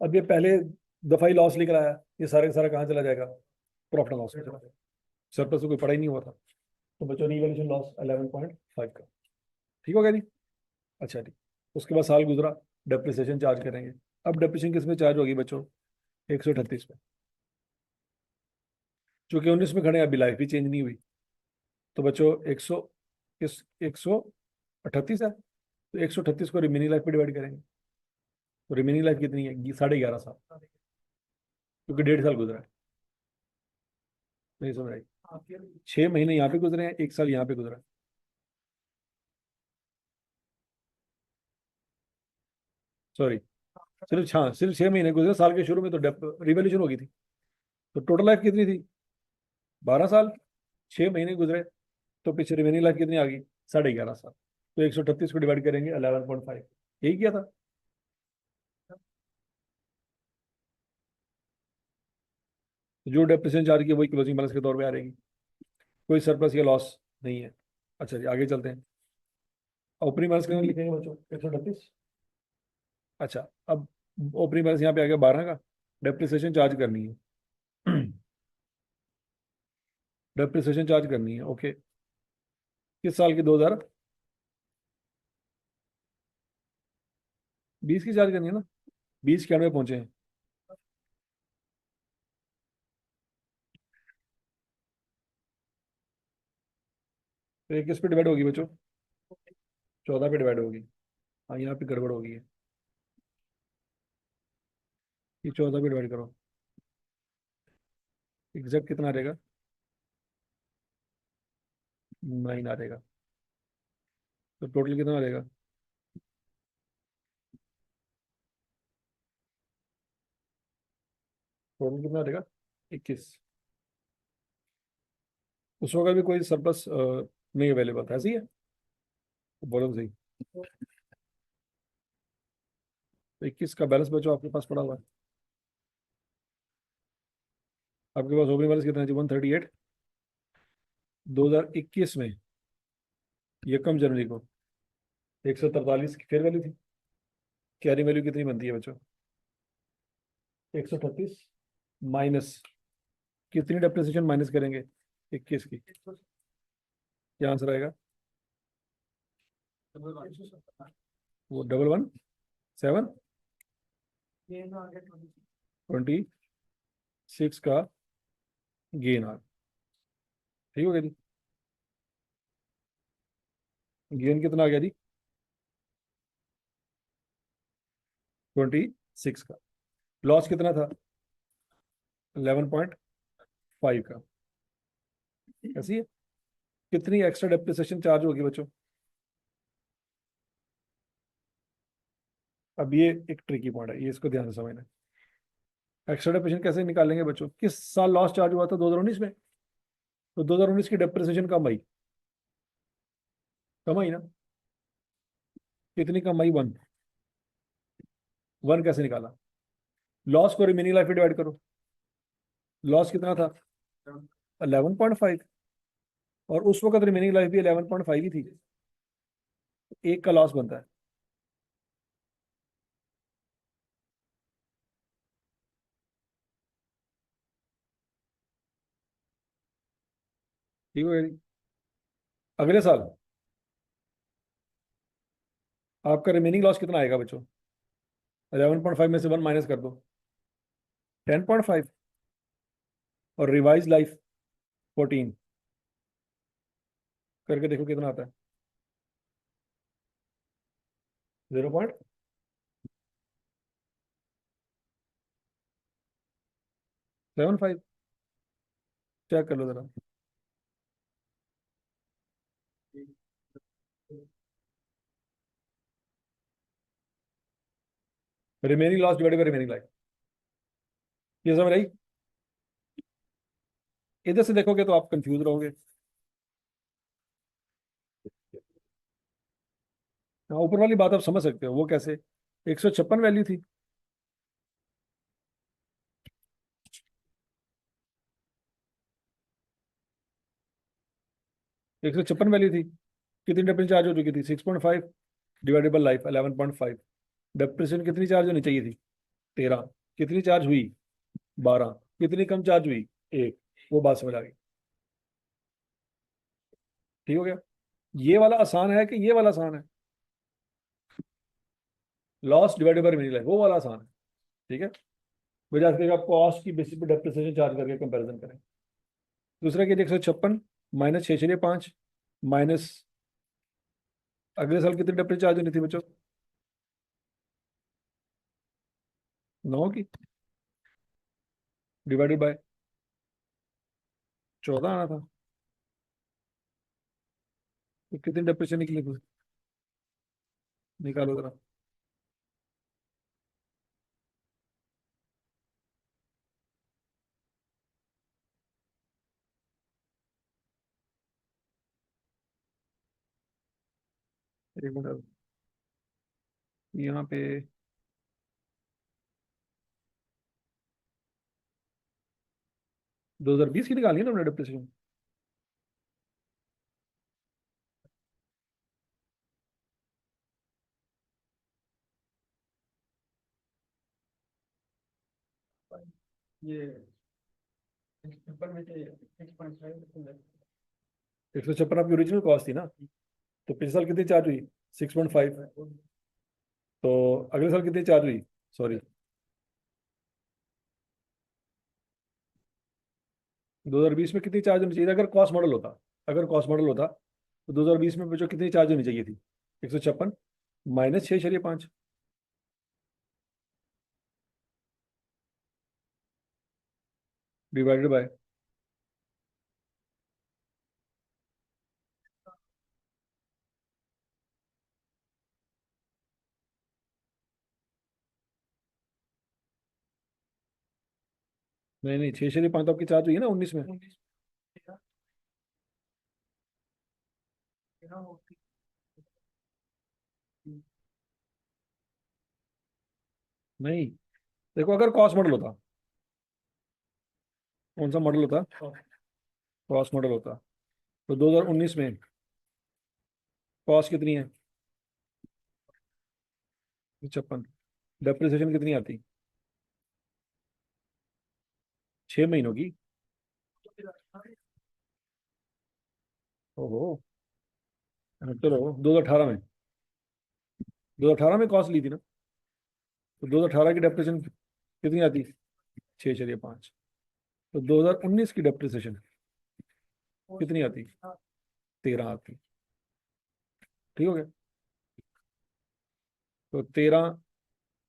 अब ये पहले दफा ही लॉस निकल आया, ये सारे का सारा कहाँ चला जाएगा? प्रॉफिट लॉस में चला जाएगा। सरप्लस तो कोई पड़ा ही नहीं हुआ था। तो बच्चों रिवैल्यूएशन लॉस 11.5 का। ठीक हो गया जी? अच्छा ठीक। उसके बाद साल गुजरा, डेप्रिसिएशन चार्ज करेंगे। अब डेप्रिसिएशन किस में चार्ज होगी बच्चों? 138 में। चूंकि 19 में खड़े हैं, अभी लाइफ भी चेंज नहीं हुई। तो बच्चों 138 है, तो 138 को रिमेनिंग लाइफ पे डिवाइड करेंगे। तो रिमेनिंग लाइफ कितनी है? 11.5 साल। क्योंकि 1.5 साल गुजरा है। नहीं समझ आई? 6 महीने यहाँ पे गुजरे हैं, 1 साल यहाँ पे गुजरा है। सॉरी, सिर्फ 6 महीने गुजरे। साल के शुरू में तो रिवोल्यूशन होगी थी। तो टोटल लाइफ कितनी थी? 12 साल। 6 महीने गुजरे, तो पीछे रिमेनिंग लाइफ कितनी आ गई? 11.5 साल। तो 138 को डिवाइड करेंगे 11.5। यही किया था। तो जो डेप्रिसिएशन चार्ज की वही क्लोजिंग बैलेंस के तौर पे आ रहेगी। कोई सरप्लस या लॉस नहीं है। अच्छा जी, आगे चलते हैं। ओपनिंग बैलेंस कितना लिखेंगे बच्चों? 138। अच्छा, अब ओपनिंग बैलेंस यहाँ पे आ गया 12 का। डेप्रिसिएशन चार्ज करनी है। डेप्रिसिएशन चार्ज करनी है, ओके। किस साल की? 2020 की चार्ज करनी है ना? 20 91 पहुंचे हैं। तो ये किस पे डिवाइड होगी बच्चों? 14 पे डिवाइड होगी। हाँ, यहाँ पे गड़बड़ होगी है। ये 14 पे डिवाइड करो, एग्जैक्ट कितना आ रहेगा? 9 आ रहेगा। तो टोटल कितना आ रहेगा? टोटल कितना आ रहेगा? 21। उस वक्त भी कोई सरप्लस नहीं अवेलेबल था, ऐसी है? तो बोलो तो सही। तो 21 का बैलेंस बचो आपके पास पड़ा हुआ है। आपके पास ओपनिंग बैलेंस कितना है? 138। 2021 में, ये कम जनवरी को, 143 की फेयर वैल्यू थी। कैरी वैल्यू कितनी बनती है बच्चों? 138 माइनस, कितनी डेप्रिसिएशन माइनस करेंगे 21 की? क्या आंसर आएगा? वो 117 26 का गेन आ, ठीक हो गया जी? गेन कितना आ गया जी? 26 का। लॉस कितना था? 11.5 का। ऐसी है। कितनी एक्स्ट्रा डेप्रिसिएशन चार्ज होगी बच्चों? अब ये एक ट्रिकी पॉइंट है, ये इसको ध्यान से समझना। एक्स्ट्रा डेप्रिसिएशन कैसे निकालेंगे बच्चों? किस साल लॉस चार्ज हुआ था? 2019 में। तो 2019 की डेप्रिसिएशन कम आई, कम आई ना? कितनी कम आई? 1। 1 कैसे निकाला? लॉस को रिमेनिंग लाइफ में डिवाइड करो। लॉस कितना था? 11.5। और उस वक्त रिमेनिंग लाइफ भी 11.5 ही थी। एक का लॉस बनता है। ठीक है जी? अगले साल आपका रिमेनिंग लॉस कितना आएगा बच्चों? 11.5 में से 1 माइनस कर दो, 10.5। और रिवाइज लाइफ 14, करके देखो कितना आता है? 0.75। चेक कर लो जरा। Remaining loss divided by remaining life, ये समझ आई? इधर से देखोगे तो आप कंफ्यूज रहोगे। हाँ, ऊपर वाली बात आप समझ सकते हो, वो कैसे? 156 वैल्यू थी। 156 वैल्यू थी। कितनी डेप्रिसिएशन चार्ज हो चुकी थी? 6.5 डिवाइडेड बाय लाइफ 11.5। डेप्रिसिएशन कितनी चार्ज होनी चाहिए थी? 13। कितनी चार्ज हुई? 12। कितनी कम चार्ज हुई? 1। वो बात समझ आ गई। ठीक हो गया? ये वाला आसान है कि ये वाला आसान है? Loss divided by remaining life, वो वाला आसान है। ठीक है? वजह से आप कॉस्ट की बेसिस पे डेप्रिसिएशन चार्ज करके कंपैरिजन करें। दूसरा कि 156 माइनस 665 माइनस, अगले साल कितनी डेप्रिसिएशन चार्ज होनी थी बच्चों? 9 की, डिवाइडेड बाय 14 आना था। तो कितनी डेप्रिसिएशन निकली थी? निकालो जरा। एक मिनट, यहाँ पे 2020 की निकाली है ना हमने डेप्रिसिएशन। ये पेपर में से 6.5 156 आपकी ओरिजिनल कॉस्ट थी ना? तो पिछले साल कितनी चार्ज हुई? 6.5। तो अगले साल कितनी चार्ज हुई? सॉरी, 2020 में कितनी चार्ज होनी चाहिए? अगर कॉस्ट मॉडल होता, अगर कॉस्ट मॉडल होता तो 2020 में बच्चों कितनी चार्ज होनी चाहिए थी? 156 माइनस 6.5 डिवाइडेड बाय, नहीं नहीं 6.5 तो आपकी चार्ज हुई है ना 19 में। 19 नहीं, देखो अगर कॉस्ट मॉडल होता, कौन सा मॉडल होता? कॉस्ट मॉडल होता, तो 2019 में कॉस्ट कितनी है? 56, डेप्रिसिएशन कितनी आती? 6 महीनों की। ओहो, चलो 2018 में, 2018 में कॉस्ट ली थी ना, तो 2018 की डेप्रिसिएशन कितनी आती? 6.5। तो 2019 की डेप्रिसिएशन कितनी आती? 13 आती। ठीक हो गया? तो 13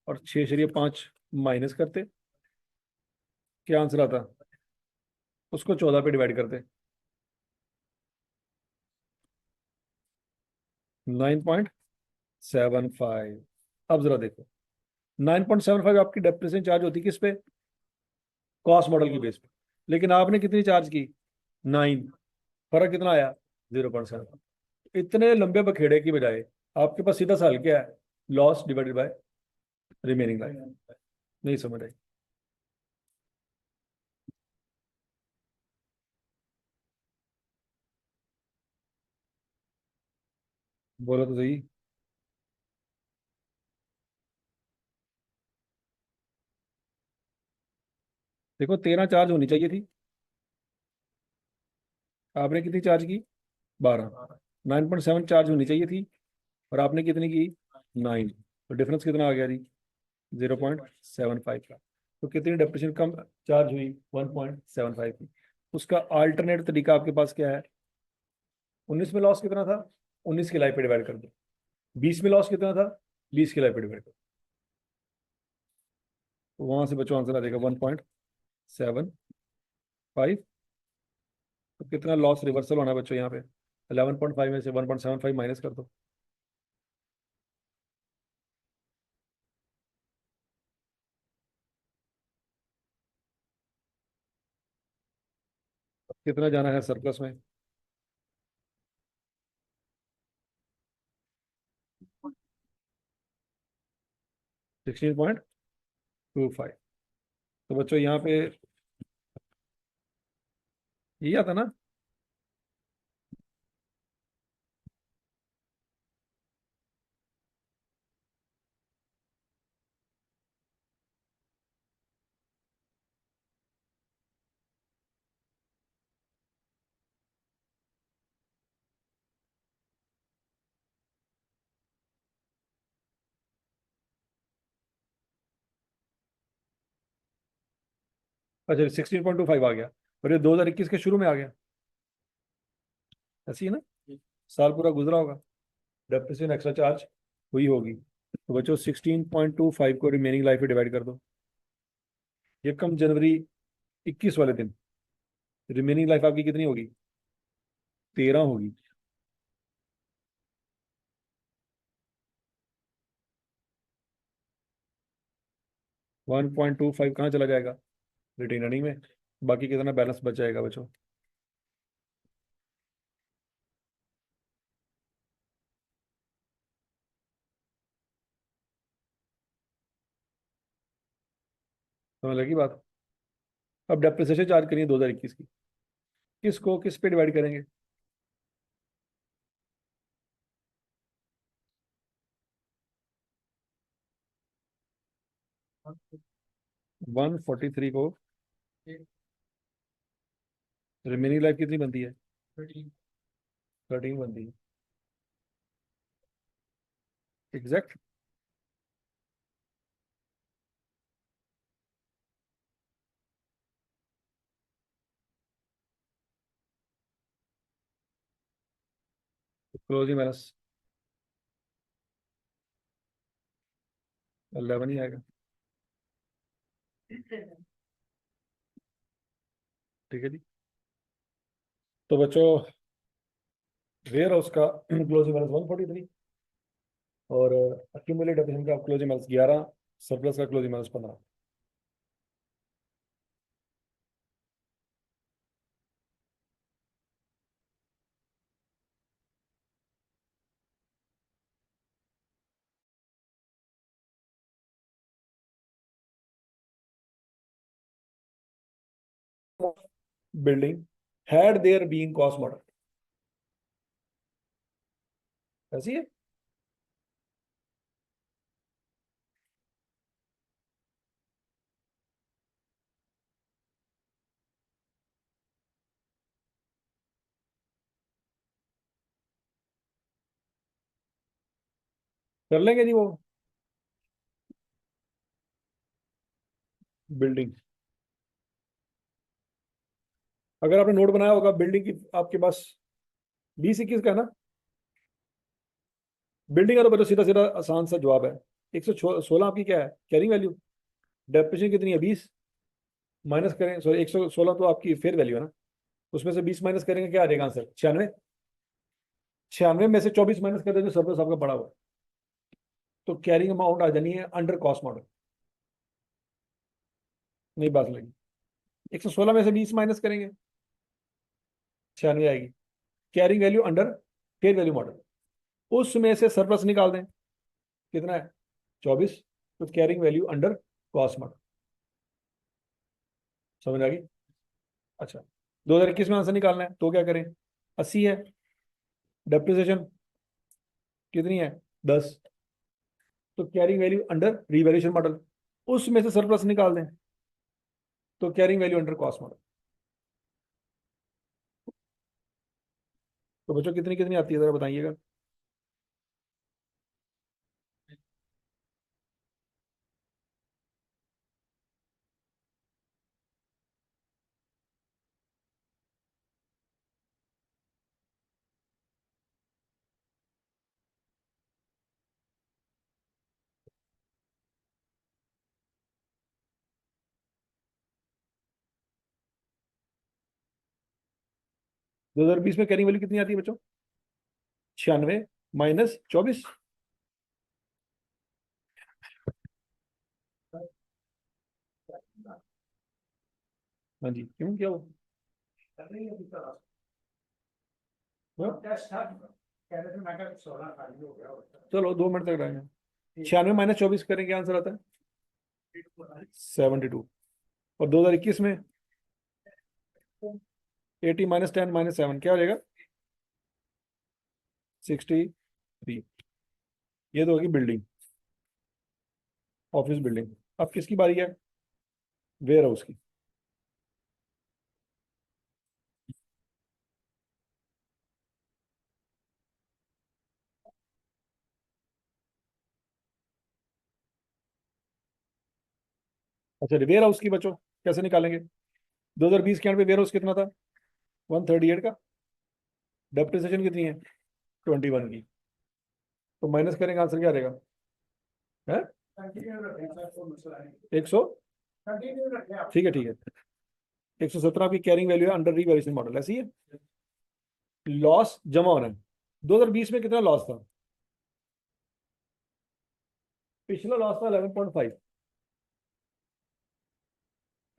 और 6.5 माइनस करते, क्या आंसर आता? उसको 14 पे डिवाइड करते, 9.75। अब जरा देखो, 9.75 आपकी डेप्रिसिएशन चार्ज होती किस पे? कॉस्ट मॉडल की बेस पे। लेकिन आपने कितनी चार्ज की? 9। फर्क कितना आया? 0.7। इतने लंबे बखेड़े की बजाय आपके पास सीधा सा हल क्या है? Loss divided by remaining life. नहीं समझ आई? बोलो तो सही। देखो 13 चार्ज होनी चाहिए थी, आपने कितनी चार्ज की? 12। 9.7 चार्ज होनी चाहिए थी, और आपने कितनी की? 9। तो डिफरेंस कितना आ गया जी? 0.75 का। तो कितनी डेप्रिसिएशन कम चार्ज हुई? 1.75 की। उसका अल्टरनेट तरीका आपके पास क्या है? 19 में लॉस कितना था? 19 की लाइफ पे डिवाइड कर दो। 20 में लॉस कितना था? 20 की लाइफ पे डिवाइड कर दो। तो वहां से बच्चों आंसर आ जाएगा 1.75। तो कितना लॉस रिवर्सल होना है बच्चों यहाँ पे? 11.5 में से 1.75 माइनस कर दो। कितना जाना है सरप्लस में? 16.25। तो बच्चों यहाँ पे ये आता ना? अच्छा 16.25 आ गया, और ये 2021 के शुरू में आ गया, ऐसी है ना? साल पूरा गुजरा होगा, डेप्रिसिएशन एक्स्ट्रा चार्ज हुई होगी। तो बच्चों 16.25 को रिमेनिंग लाइफ में डिवाइड कर दो। ये कम जनवरी 21 वाले दिन रिमेनिंग लाइफ आपकी कितनी होगी? 13 होगी। 1.25 कहाँ चला जाएगा? रिटेन अर्निंग में। बाकी कितना बैलेंस बच जाएगा बच्चों? समझ लगी बात? अब डेप्रिसिएशन चार्ज करिए 2021 की, किसको किस पे डिवाइड करेंगे? 143 को रिमेनिंग लाइफ कितनी बनती है? 13 बनती है। एग्जैक्ट। क्लोजिंग बैलेंस 11 ही आएगा। ठीक है जी। तो बच्चों वेयर हाउस का क्लोजिंग बैलेंस 143 और अक्यूमुलेट डेफिसिट का क्लोजिंग बैलेंस 11, सरप्लस का closing balance 15। Building had there being cost model, ऐसी है। कर लेंगे जी वो। बिल्डिंग, अगर आपने नोट बनाया होगा बिल्डिंग की आपके पास 20-21 का है ना। बिल्डिंग का तो बच्चों सीधा सीधा आसान सा जवाब है। 116 आपकी क्या है कैरिंग वैल्यू, डेप्रिसिएशन कितनी है 20, माइनस करें सॉरी 116 तो आपकी फेयर वैल्यू है ना, उसमें से 20 माइनस करेंगे क्या आ जाएगा आंसर 96। 96 में से 24 माइनस कर देंगे जो सरप्लस आपका बड़ा हुआ, तो कैरिंग अमाउंट आ जानी है अंडर कॉस्ट मॉडल। नहीं बात लगी, 116 में से 20 माइनस करेंगे 96 आएगी, carrying value under fair value model. उसमें से सरप्लस निकाल दें, कितना है 24, तो carrying value under cost model. समझ आ गई। अच्छा 2021 में आंसर निकालना है तो क्या करें, 80 है, डेप्रिसिएशन कितनी है 10, तो carrying value under revaluation model. उसमें से सरप्लस निकाल दें तो carrying value under cost model. तो बच्चों कितनी कितनी आती है जरा बताइएगा। 2020 में कैरिंग वैल्यू कितनी आती है बच्चों, 96 माइनस 24। हाँ जी क्यों क्या वो हाँ? चलो 2 मिनट तक रहेंगे। 96 माइनस 24 करेंगे आंसर आता है 72। और 2021 में 80 माइनस 10 माइनस 7 क्या हो जाएगा 63। ये तो होगी बिल्डिंग, ऑफिस बिल्डिंग। अब किसकी बारी है, वेयर हाउस की। अच्छा वेयर हाउस की बच्चों कैसे निकालेंगे, 2020 के एंड पे वेयर हाउस कितना था 138 का, डेप्रिसिएशन कितनी है 21 की, तो माइनस करेंगे आंसर क्या आ जाएगा है 100। ठीक है ठीक है, 117 की कैरिंग वैल्यू है अंडर रिवैल्यूएशन मॉडल, ऐसी है। लॉस जमा होना है, 2020 में कितना लॉस था, पिछला लॉस था 11.5,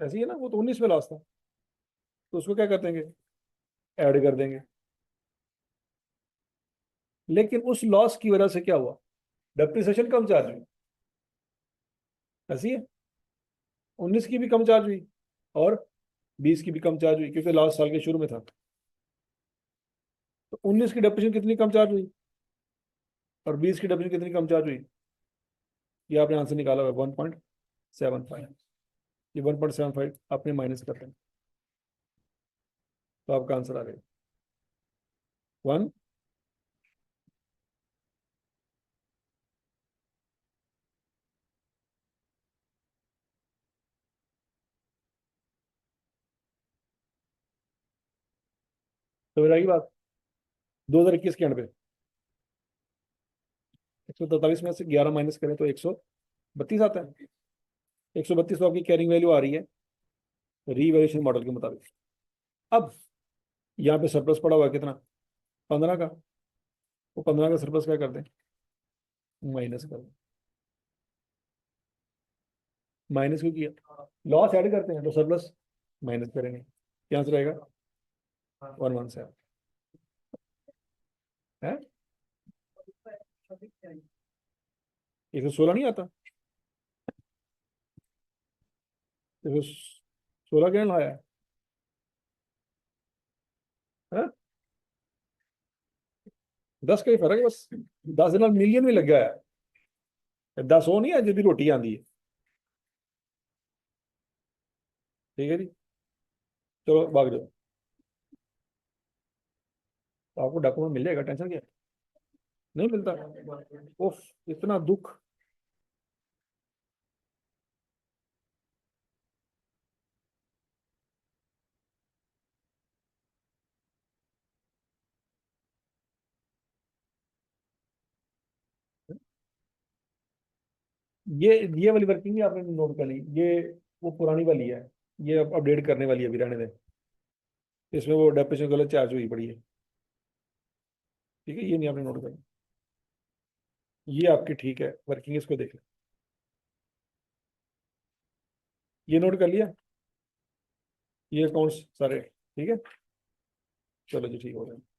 ऐसी है ना, वो तो 19 में लॉस था, तो उसको क्या कर देंगे ऐड कर देंगे। लेकिन उस लॉस की वजह से क्या हुआ, डेप्रिसिएशन कम चार्ज हुई, ऐसी है। 19 की भी कम चार्ज हुई और 20 की भी कम चार्ज हुई क्योंकि लास्ट साल के शुरू में था, तो 19 की डेप्रिसिएशन कितनी कम चार्ज हुई और 20 की डेप्रिसिएशन कितनी कम चार्ज हुई, ये आपने आंसर निकाला हुआ 1.75। ये 1.75 आपने माइनस कर दें तो आपका आंसर आ गया 1। तो मेरा की बात 2021 के एंड पे 143 में से 11 माइनस करें तो 132 आता है। 132 तो आपकी कैरिंग वैल्यू आ रही है रीवैल्यूएशन मॉडल के मुताबिक। अब यहाँ पे सरप्लस पड़ा हुआ है कितना, 15 का, वो 15 का सरप्लस क्या कर दें, माइनस कर दें। माइनस क्यों किया, लॉस ऐड करते हैं तो सरप्लस माइनस करेंगे, क्या आंसर रहेगा 117 है। 116 नहीं आता, 116 क्या लाया है, 10 का ही फर्क है बस, 10 ਨਾਲ मिलियन भी लगा है, 10 वो नहीं है जिसकी रोटी आती है। ठीक है जी, चलो भाग जाओ, आपको डॉक्यूमेंट मिल जाएगा, टेंशन क्या है? नहीं मिलता, उफ, इतना दुख। ये वाली वर्किंग भी आपने नोट कर ली, ये वो पुरानी वाली है, ये अब अपडेट करने वाली है, अभी रहने दें, इसमें वो डेप्रेशन गलत चार्ज हुई पड़ी है। ठीक है, ये नहीं आपने नोट करना, ये आपकी ठीक है वर्किंग, इसको देख लें, ये नोट कर लिया, ये अकाउंट्स सारे ठीक है, चलो जी ठीक हो गया।